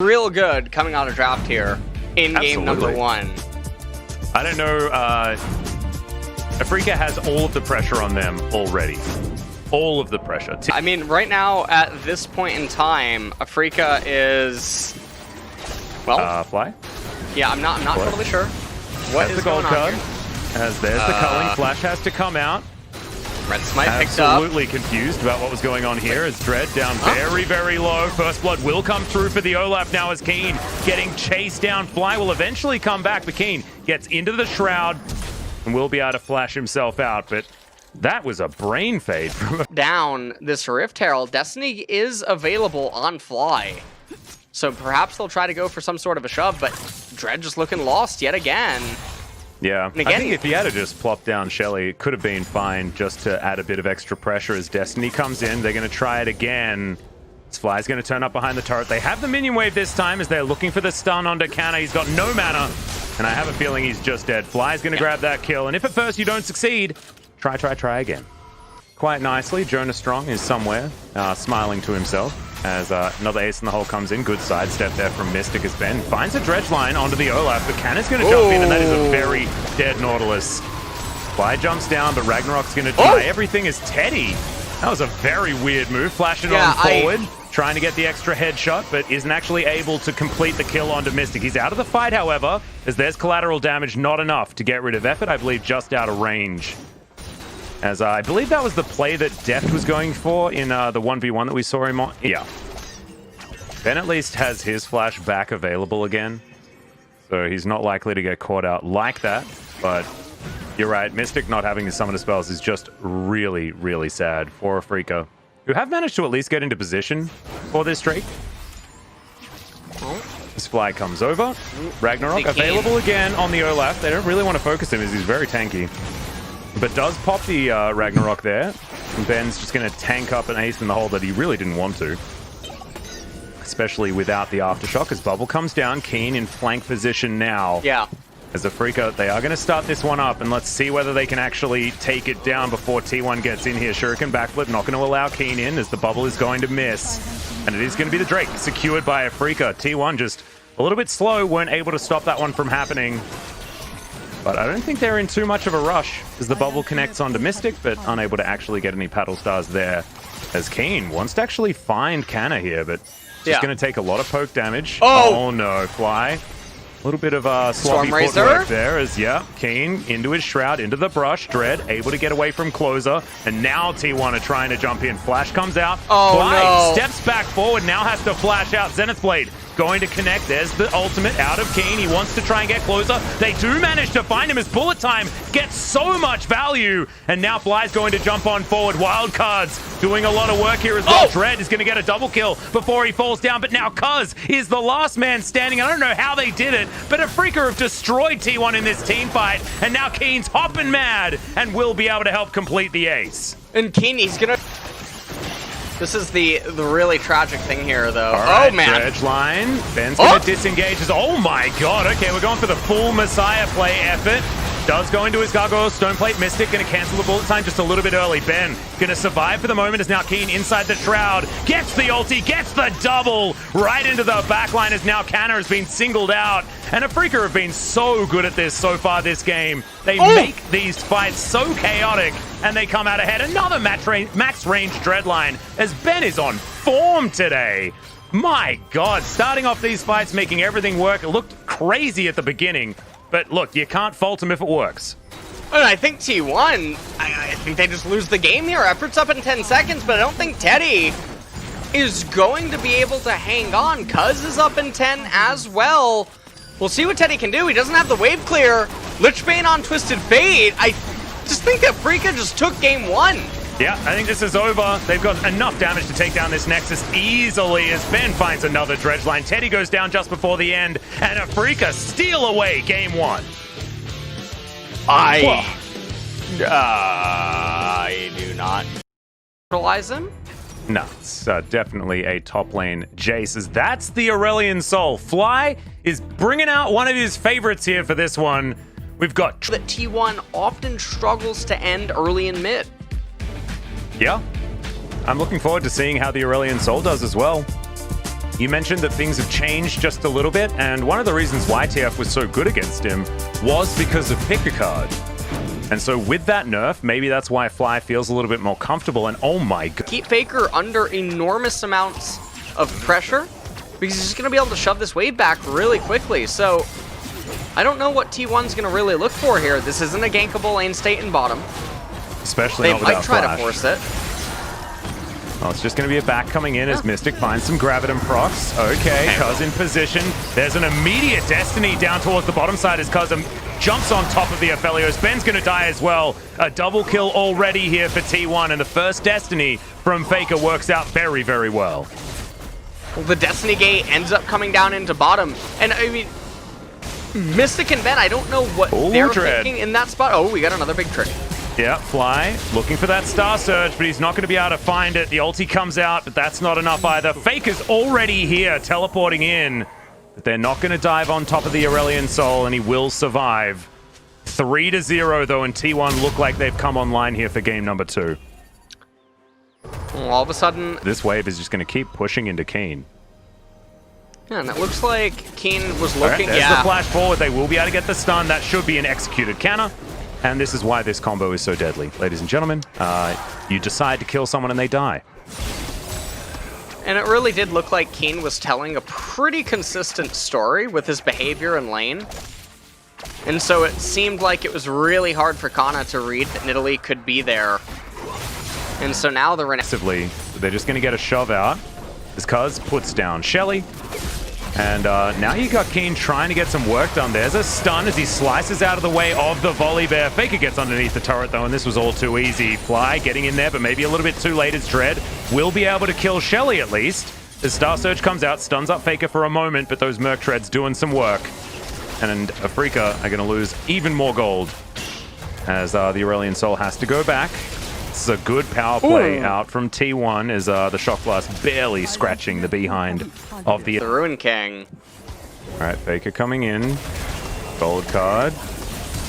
real good coming out of draft here in game number 1. I don't know. Afreeca has all of the pressure on them already. All of the pressure. I mean, right now, at this point in time, Afreeca is... Well... Fly? Yeah, I'm not totally sure what is going on here. As there's the culling. Flash has to come out. Red Smite picked up. Absolutely confused about what was going on here as Dread down very, very low. First blood will come through for the Olaf now as Keen getting chased down. Fly will eventually come back, but Keen gets into the Shroud and will be able to flash himself out. But that was a brain fade. Down this Rift Herald, Destiny is available on Fly. So perhaps they'll try to go for some sort of a shove, but Dread just looking lost yet again. Yeah, again, I think if he had to just plop down Shelly, it could have been fine just to add a bit of extra pressure as Destiny comes in. They're going to try it again. Fly's going to turn up behind the turret. They have the minion wave this time as they're looking for the stun onto Canna. He's got no mana, and I have a feeling he's just dead. Fly's going to grab that kill, and if at first you don't succeed, try again. Quite nicely, Jonah Strong is somewhere, smiling to himself as another ace in the hole comes in. Good sidestep there from Mystic as Ben finds a dredge line onto the Olaf, but Canna's going to jump in, and that is a very dead Nautilus. Fly jumps down, but Ragnarok's going to die. Everything is Teddy. That was a very weird move, flashing on forward, trying to get the extra headshot, but isn't actually able to complete the kill onto Mystic. He's out of the fight, however, as there's collateral damage, not enough to get rid of Effort, I believe just out of range. As I believe that was the play that Deft was going for in the 1v1 that we saw him on. Yeah. Ben at least has his flash back available again, so he's not likely to get caught out like that. But you're right, Mystic not having his summoner spells is just really, really sad for Afreeca, who have managed to at least get into position for this streak. This Fly comes over. Ragnarok available again on the Olaf. They don't really want to focus him as he's very tanky. But does pop the Ragnarok there. And Ben's just going to tank up an ace in the hole that he really didn't want to. Especially without the Aftershock as Bubble comes down. Keen in flank position now. Yeah. As Afreeca, they are going to start this one up. And let's see whether they can actually take it down before T1 gets in here. Shuriken backflip, not going to allow Keen in as the Bubble is going to miss. And it is going to be the Drake, secured by Afreeca. T1 just a little bit slow, weren't able to stop that one from happening. But I don't think they're in too much of a rush as the Bubble connects onto Mystic, but unable to actually get any paddle stars there. As Keen wants to actually find Canna here, but just going to take a lot of poke damage. Oh no, Fly. A little bit of sloppy footwork there as, Keen into his Shroud, into the brush. Dread able to get away from Closer, and now T1 are trying to jump in. Flash comes out. Fly steps back forward, now has to flash out. Zenith Blade going to connect. There's the ultimate out of Keen. He wants to try and get Closer. They do manage to find him as Bullet Time gets so much value. And now Fly's going to jump on forward. Wildcards doing a lot of work here as well. Dread is going to get a double kill before he falls down. But now Cuz is the last man standing. I don't know how they did it, but Afreeca have destroyed T1 in this team fight. And now Keen's hopping mad and will be able to help complete the ace. And Keen, he's going to... This is the really tragic thing here, though. Right, man. Dredge line. Ben's going to disengage. Oh, my God. Okay, we're going for the full Messiah play effort. Does go into his Gargoyle Stoneplate. Mystic going to cancel the bullet time just a little bit early. Ben going to survive for the moment as now Keen inside the Shroud. Gets the ulti, gets the double right into the backline as now Canna has been singled out. And Afreeca have been so good at this so far this game. They make these fights so chaotic and they come out ahead. Another max range Dreadline as Ben is on form today. My God, starting off these fights, making everything work. It looked crazy at the beginning. But look, you can't fault him if it works. And I think T1, I think they just lose the game here. Effort's up in 10 seconds, but I don't think Teddy is going to be able to hang on. Cuz is up in 10 as well. We'll see what Teddy can do. He doesn't have the wave clear. Lichbane on Twisted Fate. I just think that Afreeca just took game 1. Yeah, I think this is over. They've got enough damage to take down this Nexus easily as Ben finds another dredge line. Teddy goes down just before the end, and Afreeca steal away game 1. I do not neutralize him. No, it's definitely a top lane Jace, as that's the Aurelion Soul. Fly is bringing out one of his favorites here for this one. We've got... That T1 often struggles to end early and mid. Yeah, I'm looking forward to seeing how the Aurelion Soul does as well. You mentioned that things have changed just a little bit, and one of the reasons why TF was so good against him was because of pick a card. And so with that nerf, maybe that's why Fly feels a little bit more comfortable, and oh my god. Keep Faker under enormous amounts of pressure, because he's just going to be able to shove this wave back really quickly. So I don't know what T1's going to really look for here. This isn't a gankable lane state in bottom. Especially they not without might try flash. to force it. Oh, it's just going to be a back coming in as Mystic finds some Graviton procs. Okay, Cuz in position. There's an immediate Destiny down towards the bottom side as Cuz jumps on top of the Aphelios. Ben's going to die as well. A double kill already here for T1, and the first Destiny from Faker works out very, very well. Well, the Destiny Gate ends up coming down into bottom, and I mean, Mystic and Ben, I don't know what they're thinking in that spot. Oh, we got another big trick. Yeah, Fly looking for that Star Surge, but he's not going to be able to find it. The ulti comes out, but that's not enough either. Faker's already here, teleporting in. But they're not going to dive on top of the Aurelion Soul, and he will survive. 3-0, though, and T1 look like they've come online here for game number 2. Well, all of a sudden... This wave is just going to keep pushing into Keen. Yeah, and it looks like Keen was looking... There's the flash forward. They will be able to get the stun. That should be an executed counter. And this is why this combo is so deadly. Ladies and gentlemen, you decide to kill someone and they die. And it really did look like Keen was telling a pretty consistent story with his behavior in lane. And so it seemed like it was really hard for Kana to read that Nidalee could be there. And so now they're in... They're just going to get a shove out. As Cuz puts down Shelly. And now you got Keen trying to get some work done. There's a stun as he slices out of the way of the volley bear. Faker gets underneath the turret though, and this was all too easy. Fly getting in there, but maybe a little bit too late as Dread will be able to kill Shelly at least. As Star Surge comes out, stuns up Faker for a moment, but those Merc Treads doing some work. And Afreeca are going to lose even more gold as the Aurelion Soul has to go back. This is a good power play out from T1 as the Shock Blast barely scratching the behind of the Ruin King. All right, Faker coming in. Gold card.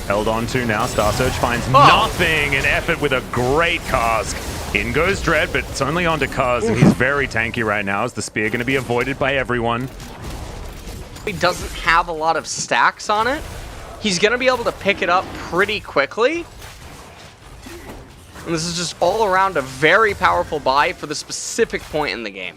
Held on to now. Star Surge finds nothing in effort with a great cask. In goes Dread, but it's only onto Cuz, and he's very tanky right now. Is the spear going to be avoided by everyone? He doesn't have a lot of stacks on it. He's going to be able to pick it up pretty quickly. And this is just all around a very powerful buy for the specific point in the game.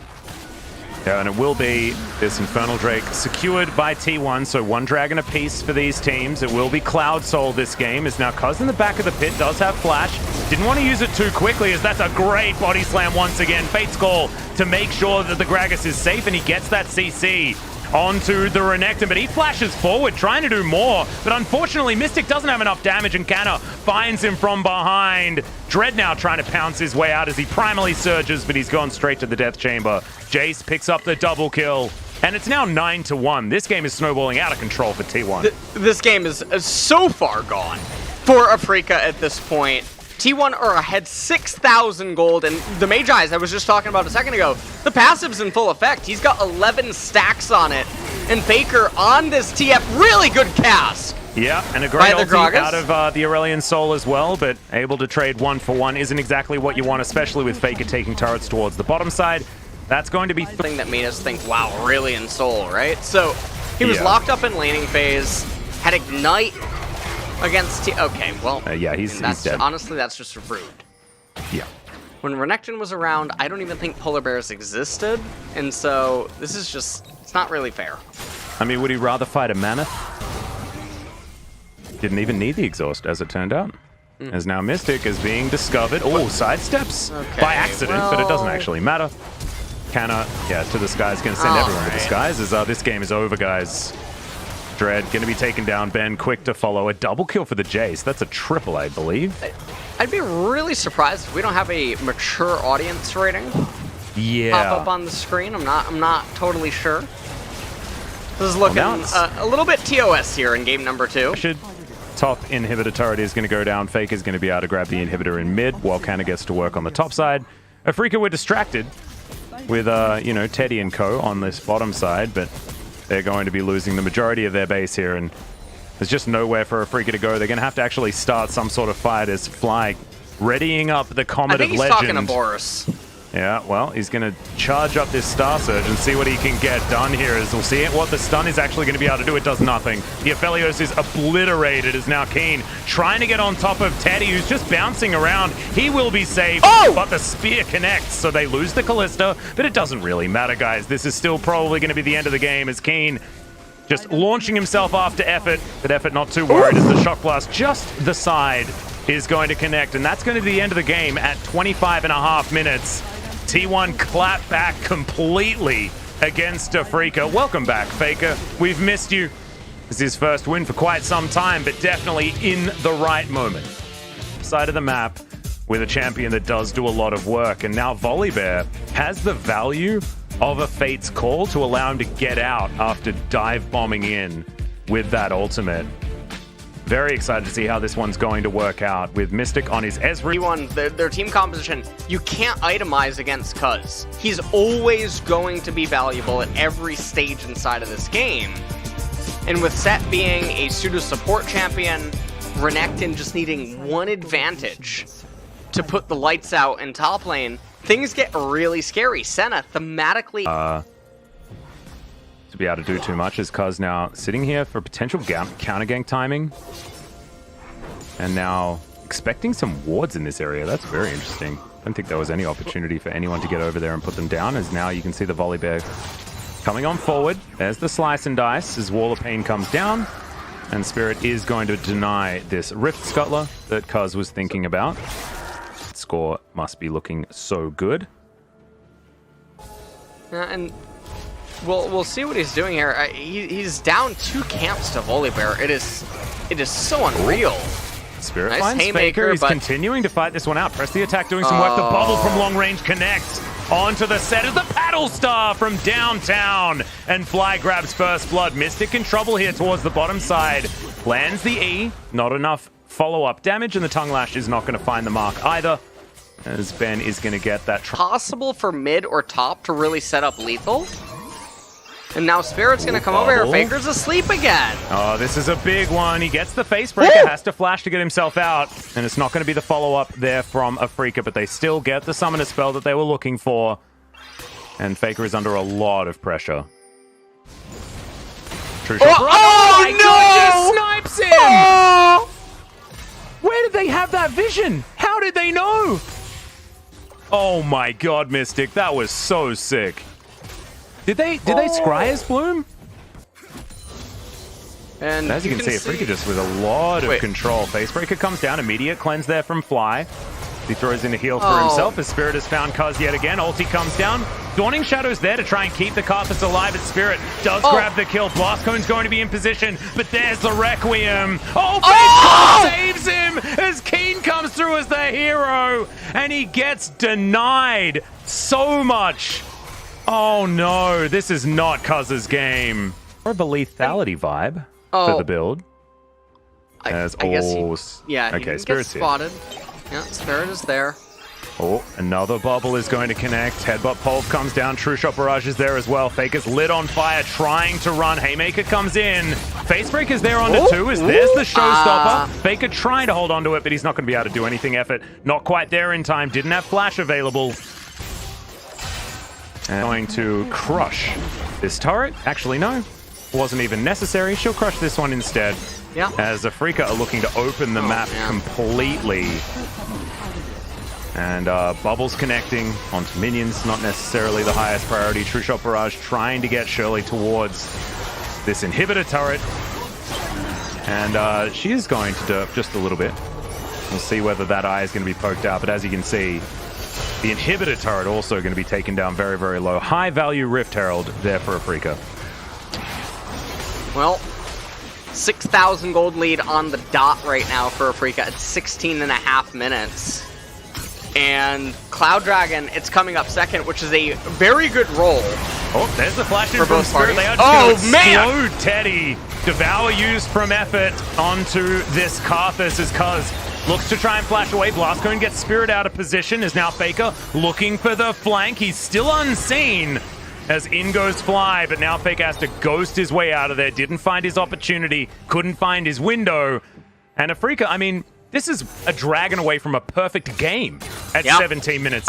Yeah, and it will be this Infernal Drake secured by T1, so one dragon apiece for these teams. It will be Cloud Soul this game, as now Cuz in the back of the pit does have flash. Didn't want to use it too quickly, as that's a great body slam once again. Fate's Call to make sure that the Gragas is safe, and he gets that CC onto the Renekton, but he flashes forward, trying to do more, but unfortunately Mystic doesn't have enough damage, and Canna finds him from behind. Dread now trying to pounce his way out as he primally surges, but he's gone straight to the Death Chamber. Jace picks up the double kill, and it's now 9-1. This game is snowballing out of control for T1. This game is so far gone for Afreeca at this point. T1 are ahead 6,000 gold, and the Magi's I was just talking about a second ago, the passive's in full effect. He's got 11 stacks on it, and Faker on this TF, really good cast. Yeah, and a great ulti out of the Aurelion Soul as well, but able to trade 1-for-1 isn't exactly what you want, especially with Faker taking turrets towards the bottom side. That's going to be the thing that made us think, wow, Aurelion Soul, right? So he was locked up in laning phase, had Ignite against okay, well, yeah, he's dead. Honestly, that's just rude. Yeah. When Renekton was around, I don't even think polar bears existed, and so this is just, it's not really fair. I mean, would he rather fight a Mammoth? Didn't even need the exhaust, as it turned out. As now Mystic is being discovered. Oh, sidesteps by accident, but it doesn't actually matter. Canna, to the skies, going to send everyone to the skies, as this game is over, guys. Dread going to be taken down. Ben quick to follow. A double kill for the Jace. That's a triple, I believe. I'd be really surprised if we don't have a mature audience rating pop up on the screen. I'm not totally sure. This is looking a little bit TOS here in game number 2. Top inhibitor turret is going to go down. Fake is going to be able to grab the inhibitor in mid while Canna gets to work on the top side. Afreeca were distracted with, Teddy and co on this bottom side, but they're going to be losing the majority of their base here, and there's just nowhere for Afreeca to go. They're going to have to actually start some sort of fight as Fly readying up the Comet of Legend. I think he's talking to Boris. Yeah, well, he's going to charge up this Star Surge and see what he can get done here. As we'll see what the stun is actually going to be able to do. It does nothing. The Aphelios is obliterated as now Keen trying to get on top of Teddy, who's just bouncing around. He will be saved, but the spear connects, so they lose the Kalista. But it doesn't really matter, guys. This is still probably going to be the end of the game as Keen just launching himself after Effort, but Effort not too worried as the Shock Blast just the side is going to connect, and that's going to be the end of the game at 25.5 minutes. T1 clap back completely against Afreeca. Welcome back, Faker. We've missed you. This is his first win for quite some time, but definitely in the right moment. Side of the map with a champion that does do a lot of work, and now Volibear has the value of a Fate's Call to allow him to get out after dive bombing in with that ultimate. Very excited to see how this one's going to work out with Mystic on his Ezreal. Their team composition, you can't itemize against Cuz. He's always going to be valuable at every stage inside of this game. And with Set being a pseudo-support champion, Renekton just needing one advantage to put the lights out in top lane, things get really scary. Senna, thematically... to be able to do too much, is Cuz now sitting here for potential counter gank timing. And now expecting some wards in this area. That's very interesting. I don't think there was any opportunity for anyone to get over there and put them down, as now you can see the Volibear coming on forward. There's the slice and dice as Wall of Pain comes down. And Spirit is going to deny this Rift Scuttler that Cuz was thinking about. Score must be looking so good. And we'll see what he's doing here. He's down 2 camps to Volibear. It is so unreal. Spirit nice finds Faker. He's continuing to fight this one out. Press the attack, doing some work. The bubble from long range connects onto the set as the Paddle Star from downtown. And Fly grabs first blood. Mystic in trouble here towards the bottom side. Lands the E. Not enough follow-up damage, and the Tongue Lash is not going to find the mark either, as Ben is going to get that. Possible for mid or top to really set up lethal. And now Spirit's going to come over here. Faker's asleep again. Oh, this is a big one. He gets the face breaker, has to flash to get himself out. And it's not going to be the follow-up there from Afreeca, but they still get the summoner spell that they were looking for. And Faker is under a lot of pressure. True shot. Oh, my no! God, just snipes him! Oh! Where did they have that vision? How did they know? Oh my God, Mystic, that was so sick. Did they scry his Bloom? And as you can see, Afreeca just with a lot of control. Facebreaker comes down, immediate cleanse there from Fly. He throws in a heal for himself as Spirit has found Cuz yet again. Ulti comes down. Dawning Shadow's there to try and keep the Carpus alive, but Spirit does grab the kill. Blastcone's going to be in position, but there's the Requiem. Oh, saves him as Keen comes through as the hero, and he gets denied so much. Oh no, this is not Cuz's game. Or a lethality vibe for the build. I guess okay, Spirit's spotted. Yeah, Spirit is there. Oh, another bubble is going to connect. Headbutt Pulse comes down. True Shot Barrage is there as well. Faker's lit on fire, trying to run. Haymaker comes in. Facebreaker's there on the 2 as there's the showstopper. Faker trying to hold on to it, but he's not going to be able to do anything. Effort not quite there in time. Didn't have flash available. And going to crush this turret. Actually, no. Wasn't even necessary. She'll crush this one instead. Yeah. As Afreeca are looking to open the map completely. And Bubbles connecting onto minions, not necessarily the highest priority. True Shot Barrage trying to get Shirley towards this inhibitor turret. And she is going to derp just a little bit. We'll see whether that eye is going to be poked out. But as you can see, the inhibitor turret also going to be taken down very, very low. High value Rift Herald there for Afreeca. Well, 6,000 gold lead on the dot right now for Afreeca at 16.5 minutes. And Cloud Dragon, it's coming up second, which is a very good roll. Oh, there's the flash in from Spirit. They are just explode Teddy. Devour used from Effort onto this Karthus as Cuz looks to try and flash away. Blastcone gets Spirit out of position. Is now Faker looking for the flank. He's still unseen as in goes Fly, but now Faker has to ghost his way out of there. Didn't find his opportunity. Couldn't find his window. And Afreeca, I mean, this is a dragon away from a perfect game at 17 minutes.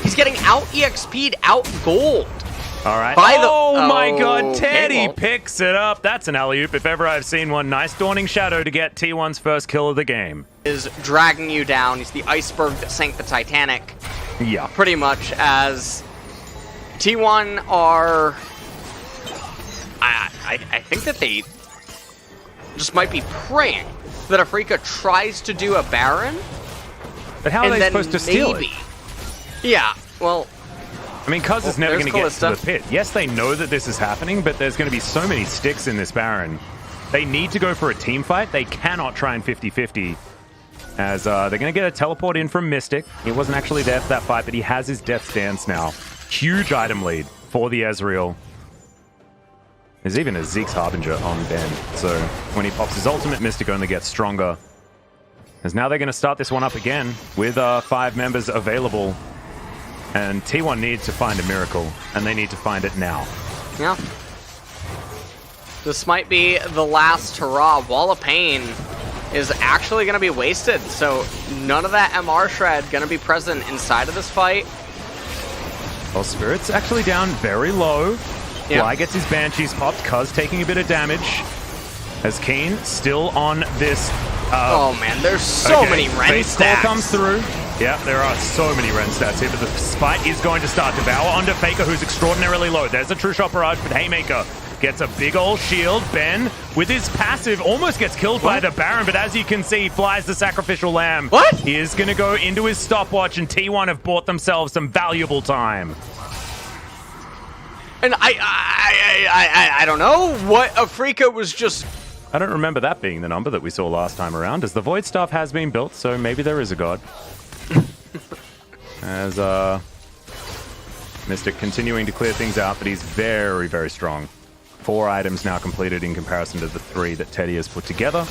He's getting out-EXP'd, out-gold. All right. By the- oh my god, Okay, Teddy well. picks it up. That's an alley-oop if ever I've seen one. Nice Dawning Shadow to get T1's first kill of the game. Is dragging you down. He's the iceberg that sank the Titanic. Yeah. Pretty much, as T1 are... I think that they just might be praying that Afreeca tries to do a Baron. But how are they supposed to steal it? Yeah, well... I mean, Cuz is never there's going to get to Kalista. the pit. Yes, they know that this is happening, but there's going to be so many sticks in this Baron. They need to go for a team fight. They cannot try and 50-50. As they're going to get a teleport in from Mystic. He wasn't actually there for that fight, but he has his Death Stance now. Huge item lead for the Ezreal. There's even a Zeke's Harbinger on Ben. So when he pops his ultimate, Mystic only gets stronger. As now they're going to start this one up again with 5 members available. And T1 needs to find a miracle, and they need to find it now. Yeah. This might be the last hurrah. Wall of Pain is actually going to be wasted, so none of that MR Shred going to be present inside of this fight. Well, Spirit's actually down very low. Yeah. Fly gets his Banshees popped, Cuz taking a bit of damage. As Keen still on this... oh man, there's so many Ren Base Score stacks. comes through. Yeah, there are so many Ren stats here, but the fight is going to start. Devour onto Faker, who's extraordinarily low. There's a True Shot Barrage, but Haymaker gets a big old shield. Ben, with his passive, almost gets killed by the Baron, but as you can see, flies the Sacrificial Lamb. What? He is going to go into his stopwatch, and T1 have bought themselves some valuable time. And I don't know what Afreeca was just... I don't remember that being the number that we saw last time around, as the Void Staff has been built, so maybe there is a god. As Mystic continuing to clear things out, but he's very, very strong. 4 items now completed in comparison to the 3 that Teddy has put together.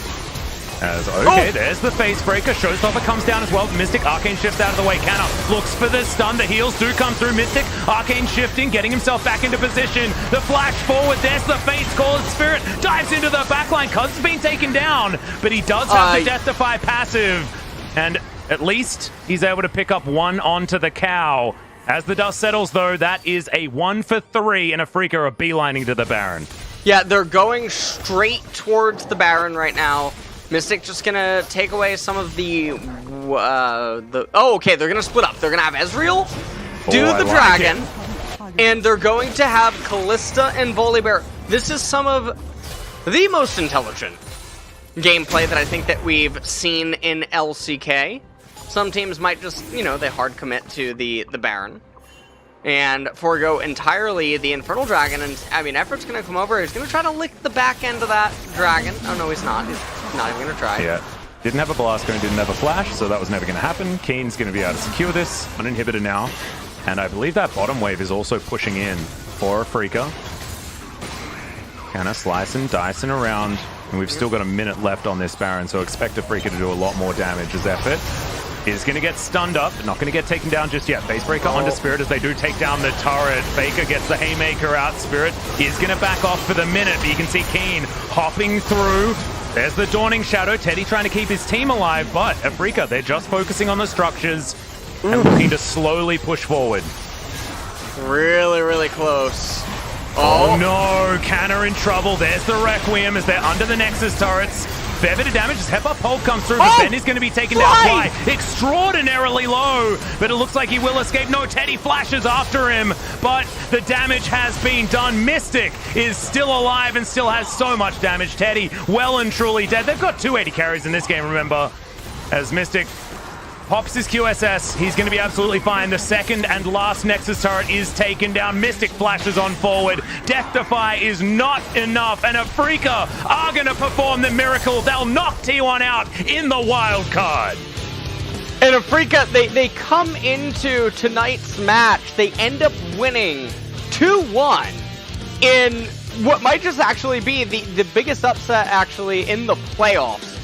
As, okay, there's the Face Breaker. Showstopper comes down as well. Mystic, Arcane shifts out of the way. Canna looks for the stun. The heals do come through. Mystic, Arcane shifting, getting himself back into position. The flash forward. There's the Fate's Call. Spirit dives into the backline. Cuz has been taken down, but he does have the Death Defy passive. And at least he's able to pick up 1 onto the cow. As the dust settles, though, that is a 1 for 3, and Afreeca are beelining to the Baron. Yeah, they're going straight towards the Baron right now. Mystic just gonna take away some of the oh, okay, they're gonna split up. They're gonna have Ezreal do the dragon, and they're going to have Kalista and Volibear. This is some of the most intelligent gameplay that I think that we've seen in LCK. Some teams might just, you know, they hard commit to the Baron and forego entirely the Infernal Dragon. And I mean, Effort's gonna come over. He's gonna try to lick the back end of that dragon. Oh no, he's not. He's not even gonna try. Yeah. Didn't have a Blast Cone, didn't have a Flash, so that was never gonna happen. Keen's gonna be able to secure this. Uninhibited now. And I believe that bottom wave is also pushing in for Afreeca. Kinda slicing, dicing around. And we've still got a minute left on this Baron, so expect Afreeca to do a lot more damage as Effort is going to get stunned up, not going to get taken down just yet. Facebreaker onto Spirit as they do take down the turret. Faker gets the Haymaker out. Spirit is going to back off for the minute, but you can see Keen hopping through. There's the Dawning Shadow. Teddy trying to keep his team alive, but Afreeca, they're just focusing on the structures and looking to slowly push forward. Really, really close. Oh no, Canna in trouble. There's the Requiem as they're under the Nexus turrets. Fair bit of damage as Hepa Pulp comes through, but Ben is going to be taken down by extraordinarily low, but it looks like he will escape. No, Teddy flashes after him, but the damage has been done. Mystic is still alive and still has so much damage. Teddy well and truly dead. They've got 2 AD carries in this game, remember, as Mystic pops his QSS. He's going to be absolutely fine. The second and last Nexus turret is taken down. Mystic flashes on forward. Death Defy is not enough, and Afreeca are going to perform the miracle. They'll knock T1 out in the wild card. And Afreeca, they come into tonight's match. They end up winning 2-1 in what might just actually be the biggest upset actually in the playoffs